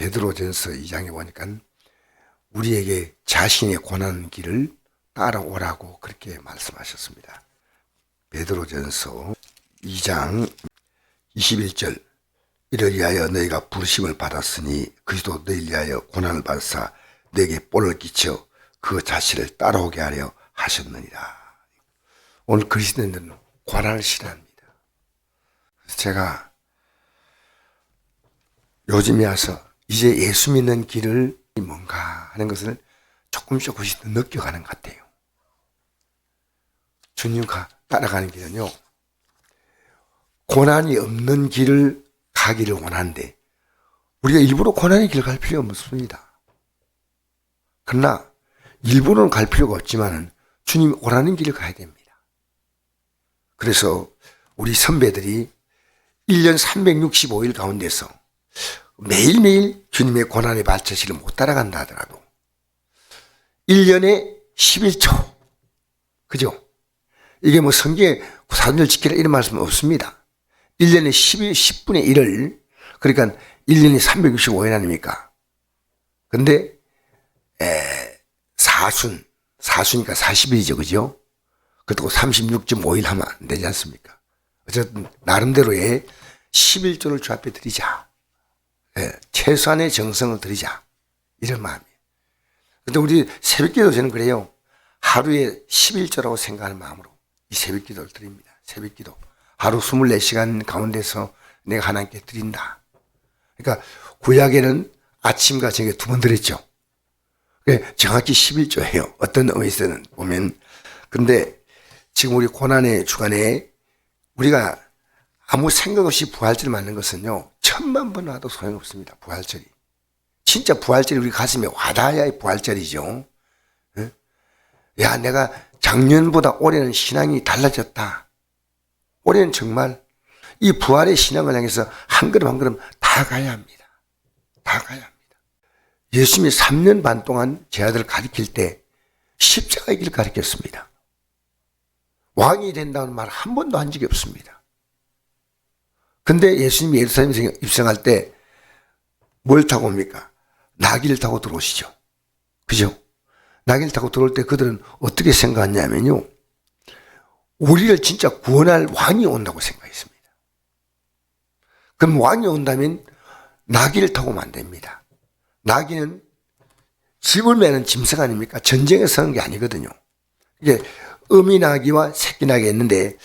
베드로전서 2장에 보니까 우리에게 자신의 고난 길을 따라오라고 그렇게 말씀하셨습니다. 베드로전서 2장 21절 이를 위하여 너희가 부르심을 받았으니 그리스도 너희를 위하여 고난을 받으사 너에게 뿔을 끼쳐 그 자신을 따라오게 하려 하셨느니라. 오늘 그리스도인들은 고난을 싫어합니다. 그래서 제가 요즘에 와서 이제 예수 믿는 길을 뭔가 하는 것을 조금씩 느껴가는 것 같아요. 주님과 따라가는 길은요, 고난이 없는 길을 가기를 원하는데 우리가 일부러 고난의 길을 갈 필요가 없습니다. 그러나 일부러는 갈 필요가 없지만 주님이 오라는 길을 가야 됩니다. 그래서 우리 선배들이 1년 365일 가운데서 매일매일 주님의 고난의 발자취를 못 따라간다 하더라도 1년에 11초, 그죠? 이게 뭐 성경에 사순절 지키라 이런 말씀은 없습니다. 1년에 10분의 1을, 그러니까 1년에 365일 아닙니까? 근데 사수니까 40일이죠, 그죠? 그렇다고 36.5일 하면 안 되지 않습니까? 어쨌든 나름대로의 11조를 주 앞에 드리자. 최소한의 정성을 드리자. 이런 마음이에요. 근데 우리 새벽기도 저는 그래요. 하루에 11조라고 생각하는 마음으로 이 새벽기도를 드립니다. 새벽기도. 하루 24시간 가운데서 내가 하나님께 드린다. 그러니까 구약에는 아침과 저녁에 2번 드렸죠. 정확히 11조예요. 어떤 의미에서는 보면. 근데 지금 우리 고난의 주간에 우리가 아무 생각 없이 부활절 맞는 것은요, 1000만 번 와도 소용없습니다. 부활절이. 진짜 부활절이 우리 가슴에 와닿아야 부활절이죠. 야, 내가 작년보다 올해는 신앙이 달라졌다. 올해는 정말 이 부활의 신앙을 향해서 한 걸음 한 걸음 다 가야 합니다. 다 가야 합니다. 예수님이 3년 반 동안 제 아들을 가르칠 때 십자가의 길을 가르쳤습니다. 왕이 된다는 말 한 번도 한 적이 없습니다. 근데 예수님이 예루살렘에 입성할 때 뭘 타고 옵니까? 나귀를 타고 들어오시죠. 그죠? 나귀를 타고 들어올 때 그들은 어떻게 생각했냐면요, 우리를 진짜 구원할 왕이 온다고 생각했습니다. 그럼 왕이 온다면 나귀를 타고 오면 안 됩니다. 나귀는 집을 매는 짐승 아닙니까? 전쟁에 서는 게 아니거든요. 이게 어미 나귀와 새끼 나귀가 있는데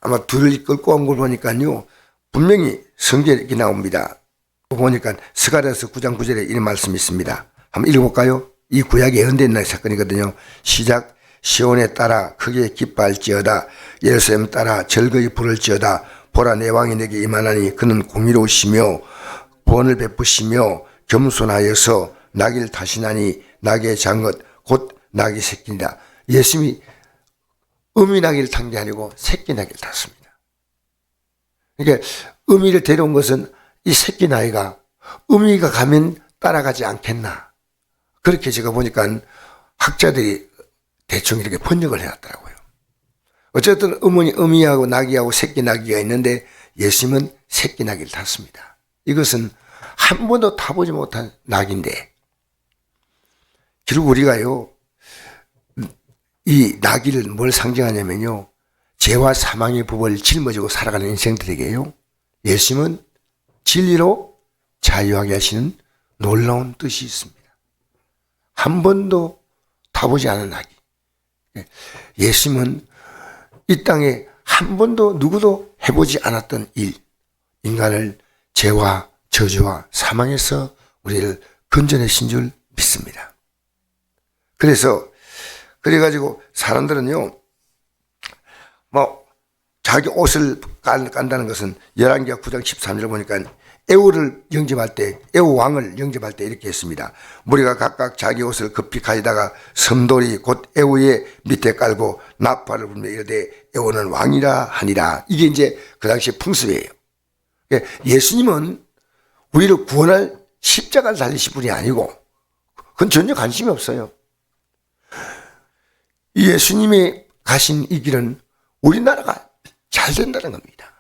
아마 둘을 끌고 온 걸 보니까요, 분명히 성경에 이렇게 나옵니다. 보니까 스가랴서 9장 9절에 이런 말씀이 있습니다. 한번 읽어볼까요? 이 구약이 예언된 날 사건이거든요. 시작. 시온에 따라 크게 기뻐할지어다. 예루살렘 따라 즐거이 부를지어다. 보라, 내 왕이 내게 임하나니 그는 공의로우시며 구원을 베푸시며 겸손하여서 나귀를 타시나니 나귀의 장것 곧 나귀 새끼이다. 예수님이 어미 나귀를 탄 게 아니고 새끼 나귀를 탔습니다. 그러니까 어미를 데려온 것은 이 새끼 나귀가 어미가 가면 따라가지 않겠나. 그렇게 제가 보니까 학자들이 대충 이렇게 번역을 해놨더라고요. 어쨌든 어미하고 나귀하고 새끼 나귀가 있는데 예수님은 새끼 나귀를 탔습니다. 이것은 한 번도 타보지 못한 낙인데, 결국 우리가요, 이 나귀를 뭘 상징하냐면요, 죄와 사망의 법을 짊어지고 살아가는 인생들에게요, 예수님은 진리로 자유하게 하시는 놀라운 뜻이 있습니다. 한 번도 타보지 않은 나귀. 예수님은 이 땅에 한 번도 누구도 해보지 않았던 일, 인간을 죄와 저주와 사망에서 우리를 건져내신 줄 믿습니다. 그래가지고 사람들은요, 뭐 자기 옷을 깐다는 것은 열왕기하 9장 13절을 보니까 애우를 영접할 때, 애우 왕을 영접할 때 이렇게 했습니다. 무리가 각각 자기 옷을 급히 가져다가 섬돌이 곧 애우의 밑에 깔고 나팔을 불며 이르되 애우는 왕이라 하니라. 이게 이제 그 당시 풍습이에요. 예수님은 우리를 구원할 십자가를 달리신 분이 아니고 그건 전혀 관심이 없어요. 예수님이 가신 이 길은 우리나라가 잘 된다는 겁니다.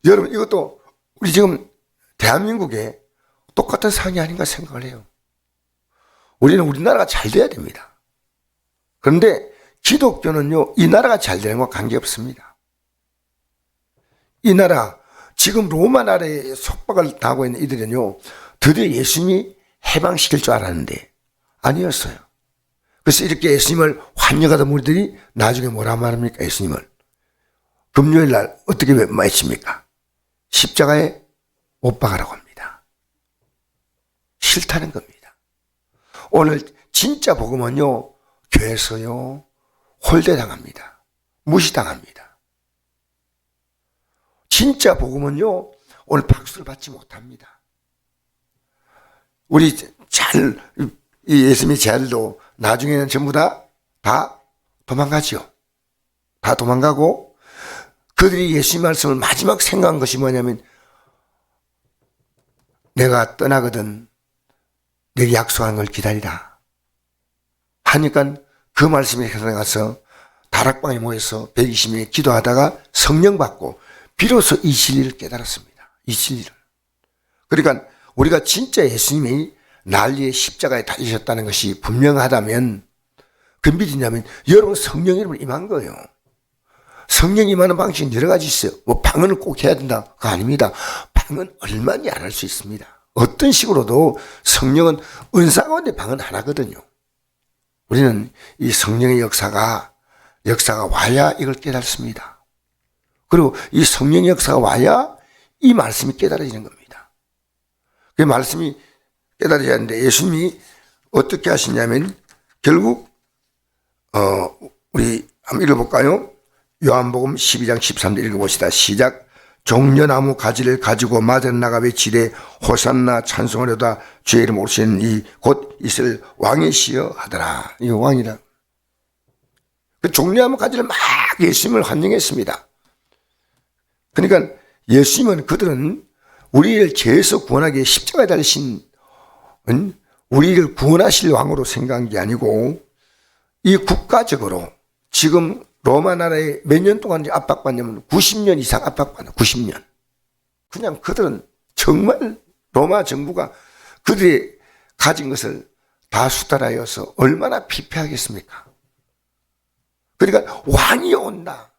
여러분, 이것도 우리 지금 대한민국에 똑같은 상이 아닌가 생각을 해요. 우리는 우리나라가 잘 돼야 됩니다. 그런데 기독교는요, 이 나라가 잘 되는 것과 관계없습니다. 이 나라, 지금 로마 나라에 속박을 당하고 있는 이들은요, 드디어 예수님이 해방시킬 줄 알았는데 아니었어요. 그래서 이렇게 예수님을 환영하던 무리들이 나중에 뭐라 말합니까? 예수님을 금요일 날 어떻게 외칩니까? 십자가에 못 박으라고 합니다. 싫다는 겁니다. 오늘 진짜 복음은요, 교회에서요 홀대당합니다. 무시당합니다. 진짜 복음은요 오늘 박수를 받지 못합니다. 우리 이 예수님의 제자들도 나중에는 전부 다 도망가죠. 다 도망가고 그들이 예수님 말씀을 마지막 생각한 것이 뭐냐면 내가 떠나거든 내게 약속한 걸 기다리라 하니까 그 말씀에 가서 다락방에 모여서 120명이 기도하다가 성령 받고 비로소 이 진리를 깨달았습니다. 이 진리를. 그러니까 우리가 진짜 예수님이 난리의 십자가에 달리셨다는 것이 분명하다면 그 믿으냐면 여러분 성령 이름을 임한 거예요. 성령 임하는 방식은 여러 가지 있어요. 뭐 방언을 꼭 해야 된다. 그거 아닙니다. 방언 얼마나 안 할 수 있습니다. 어떤 식으로도 성령은 은사 가운데 방언 하나거든요. 우리는 이 성령의 역사가 와야 이걸 깨닫습니다. 그리고 이 성령의 역사가 와야 이 말씀이 깨달아지는 겁니다. 그 말씀이 깨달아져야 하는데 예수님이 어떻게 하시냐면 결국 우리 한번 읽어볼까요? 요한복음 12장 13절 읽어봅시다. 시작. 종려나무 가지를 가지고 마저 나가 외치되 호산나 찬송하려다 주의 이름 오시는 이 곧 있을 왕이시여 하더라. 이 왕이라. 그 종려나무 가지를 막 예수님을 환영했습니다. 그러니까 예수님은 그들은 우리를 죄에서 구원하기 십자가에 달리신 우리를 구원하실 왕으로 생각한 게 아니고 이 국가적으로 지금 로마 나라에 몇 년 동안 압박받냐면 90년 이상 압박받아. 90년. 그냥 그들은 정말 로마 정부가 그들이 가진 것을 다 수탈하여서 얼마나 피폐하겠습니까? 그러니까 왕이 온다.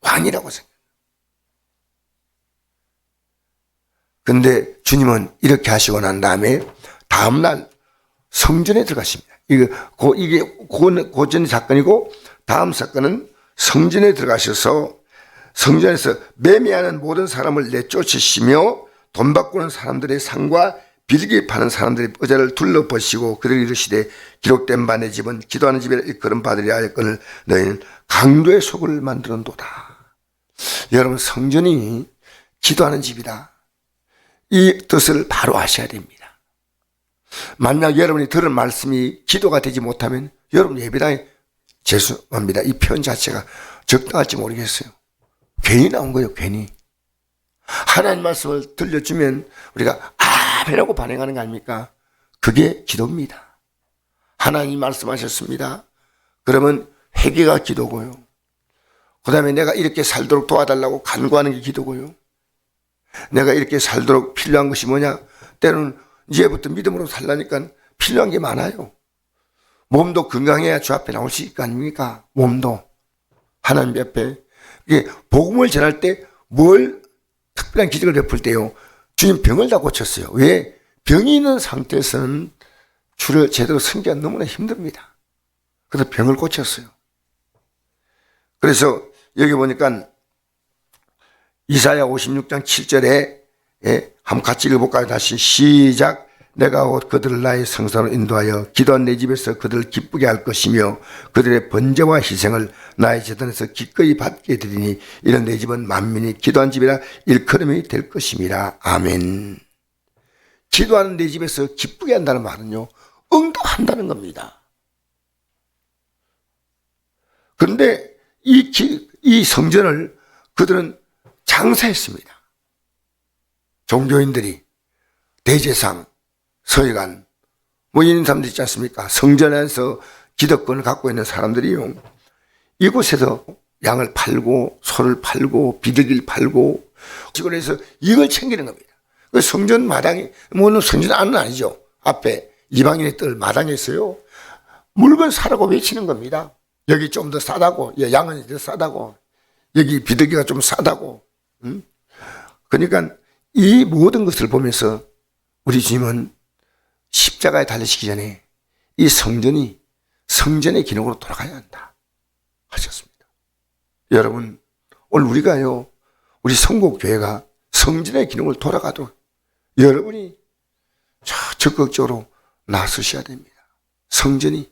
왕이라고 생각해요. 근데 주님은 이렇게 하시고 난 다음에 다음날 성전에 들어가십니다. 이게 고전 사건이고 다음 사건은 성전에 들어가셔서 성전에서 매매하는 모든 사람을 내쫓으시며 돈 바꾸는 사람들의 상과 빌기 파는 사람들의 의자를 둘러버시고 그들이 이르시되 기록된 바 내 집은 기도하는 집이라 일컬음 받으리라 하였거늘 너희는 강도의 속을 만들었도다. 여러분 성전이 기도하는 집이다. 이 뜻을 바로 아셔야 됩니다. 만약 여러분이 들은 말씀이 기도가 되지 못하면 여러분 예배당에 죄송합니다. 이 표현 자체가 적당할지 모르겠어요. 괜히 나온 거예요. 괜히. 하나님 말씀을 들려주면 우리가 아멘이라고 반응하는 거 아닙니까? 그게 기도입니다. 하나님 말씀하셨습니다. 그러면 회개가 기도고요. 그 다음에 내가 이렇게 살도록 도와달라고 간구하는 게 기도고요. 내가 이렇게 살도록 필요한 것이 뭐냐? 때로는 이제부터 믿음으로 살라니까 필요한 게 많아요. 몸도 건강해야 주 앞에 나올 수 있을 거 아닙니까? 몸도. 하나님 옆에. 이게 복음을 전할 때 뭘 특별한 기적을 베풀 때요. 주님 병을 다 고쳤어요. 왜? 병이 있는 상태에서는 주를 제대로 섬기기가 너무나 힘듭니다. 그래서 병을 고쳤어요. 그래서 여기 보니까 이사야 56장 7절에 한번 같이 읽어볼까요? 다시 시작. 내가 곧 그들을 나의 성산으로 인도하여 기도한 내 집에서 그들을 기쁘게 할 것이며 그들의 번제와 희생을 나의 제단에서 기꺼이 받게 되리니 이런 내 집은 만민이 기도한 집이라 일컬음이 될 것임이라. 아멘. 기도하는 내 집에서 기쁘게 한다는 말은요, 응답한다는 겁니다. 그런데 이 성전을 그들은 장사했습니다. 종교인들이 대제상 서기관 뭐 이런 사람들 있지 않습니까? 성전 안에서 기득권을 갖고 있는 사람들이요, 이곳에서 양을 팔고 소를 팔고 비둘기를 팔고 직원에서 이걸 챙기는 겁니다. 그 성전 마당에, 물론 성전 안은 아니죠. 앞에 이방인의 뜰 마당에 있어요. 물건 사라고 외치는 겁니다. 여기 좀 더 싸다고, 양은 더 싸다고, 여기 비둘기가 좀 싸다고. 그러니까 이 모든 것을 보면서 우리 주님은 십자가에 달리시기 전에 이 성전이 성전의 기능으로 돌아가야 한다 하셨습니다. 여러분, 오늘 우리가요, 우리 성곡교회가 성전의 기능을 돌아가도록 여러분이 적극적으로 나서셔야 됩니다. 성전이,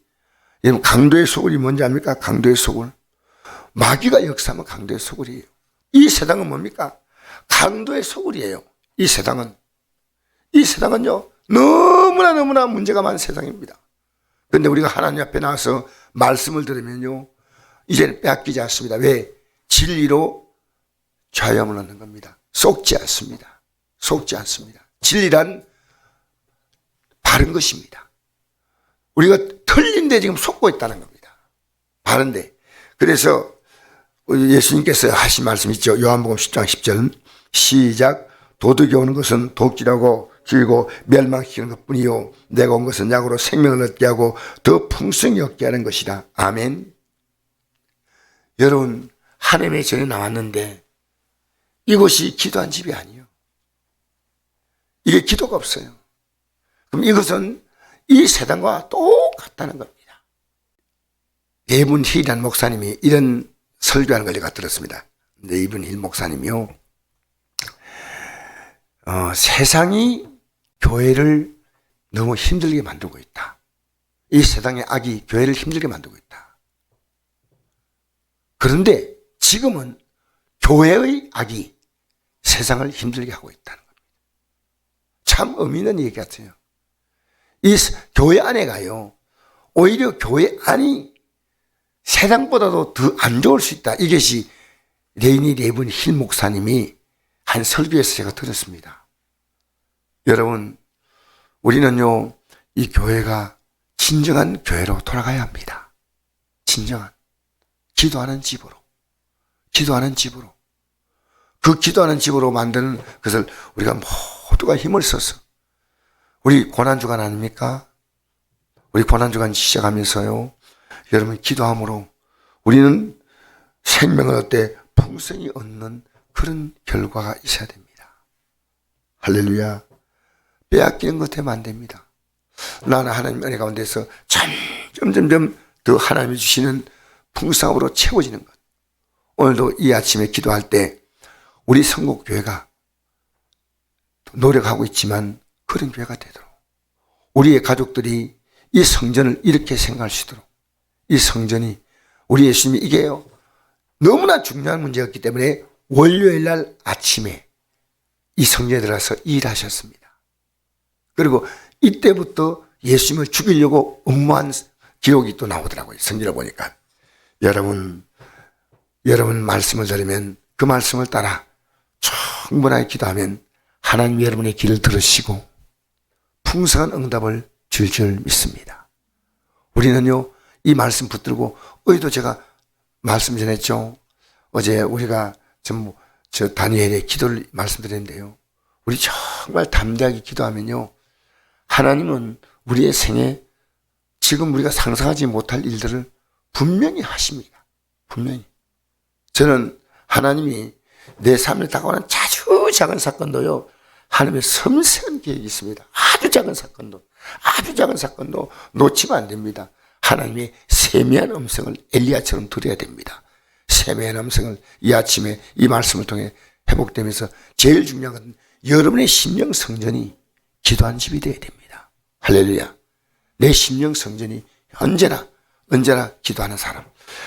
여러분, 강도의 소굴이 뭔지 압니까? 강도의 소굴. 마귀가 역사하면 강도의 소굴이에요. 이 세상은 뭡니까? 강도의 소굴이에요. 이 세상은요, 너무나 문제가 많은 세상입니다. 그런데 우리가 하나님 앞에 나와서 말씀을 들으면요, 이제는 빼앗기지 않습니다. 왜? 진리로 자유함을 얻는 겁니다. 속지 않습니다. 속지 않습니다. 진리란 바른 것입니다. 우리가 틀린데 지금 속고 있다는 겁니다. 바른데. 그래서 예수님께서 하신 말씀 있죠. 요한복음 10장 10절 시작. 도둑이 오는 것은 독질하고 죽이고 멸망시키는 것뿐이요 내가 온 것은 약으로 생명을 얻게 하고 더 풍성히 얻게 하는 것이다. 아멘. 여러분, 하나님의 전에 나왔는데 이곳이 기도한 집이 아니에요. 이게 기도가 없어요. 그럼 이것은 이 세상과 똑같다는 겁니다. 네분 힐이라는 목사님이 이런 설교하는 걸 제가 들었습니다. 네분 힐 목사님이요, 세상이 교회를 너무 힘들게 만들고 있다. 이 세상의 악이 교회를 힘들게 만들고 있다. 그런데 지금은 교회의 악이 세상을 힘들게 하고 있다는 겁니다. 참 의미 있는 얘기 같아요. 이 교회 안에가요, 오히려 교회 안이 세상보다도 더 안 좋을 수 있다. 이것이 레이니 레븐 힐 목사님이 한 설교에서 제가 들었습니다. 여러분, 우리는요, 이 교회가 진정한 교회로 돌아가야 합니다. 진정한 기도하는 집으로, 기도하는 집으로, 그 기도하는 집으로 만드는 것을 우리가 모두가 힘을 써서, 우리 고난주간 아닙니까? 우리 고난주간 시작하면서요, 여러분 기도함으로 우리는 생명을 얻되 풍성히 얻는 그런 결과가 있어야 됩니다. 할렐루야. 빼앗기는 것 되면 안 됩니다. 나는 하나님 은혜 가운데서 점점 더 하나님이 주시는 풍성함으로 채워지는 것. 오늘도 이 아침에 기도할 때 우리 성곡교회가 노력하고 있지만 그런 교회가 되도록, 우리의 가족들이 이 성전을 이렇게 생각할 수 있도록, 이 성전이 우리 예수님이 이게요, 너무나 중요한 문제였기 때문에 월요일 날 아침에 이 성전에 들어가서 일하셨습니다. 그리고 이때부터 예수님을 죽이려고 음모한 기록이 또 나오더라고요. 성경을 보니까. 여러분 말씀을 들으면 그 말씀을 따라 충분하게 기도하면 하나님 여러분의 길을 들으시고 풍성한 응답을 줄 줄 믿습니다. 우리는요, 이 말씀 붙들고, 어제도 제가 말씀 전했죠. 어제 우리가 저 다니엘의 기도를 말씀드렸는데요, 우리 정말 담대하게 기도하면요, 하나님은 우리의 생에 지금 우리가 상상하지 못할 일들을 분명히 하십니다. 분명히. 저는 하나님이 내 삶에 다가오는 아주 작은 사건도요, 하나님의 섬세한 계획이 있습니다. 아주 작은 사건도 놓치면 안 됩니다. 하나님의 세미한 음성을 엘리야처럼 들어야 됩니다. 세미한 음성을 이 아침에 이 말씀을 통해 회복되면서 제일 중요한 건 여러분의 심령 성전이 기도한 집이 되어야 됩니다. 할렐루야. 내 심령 성전이 언제나 기도하는 사람.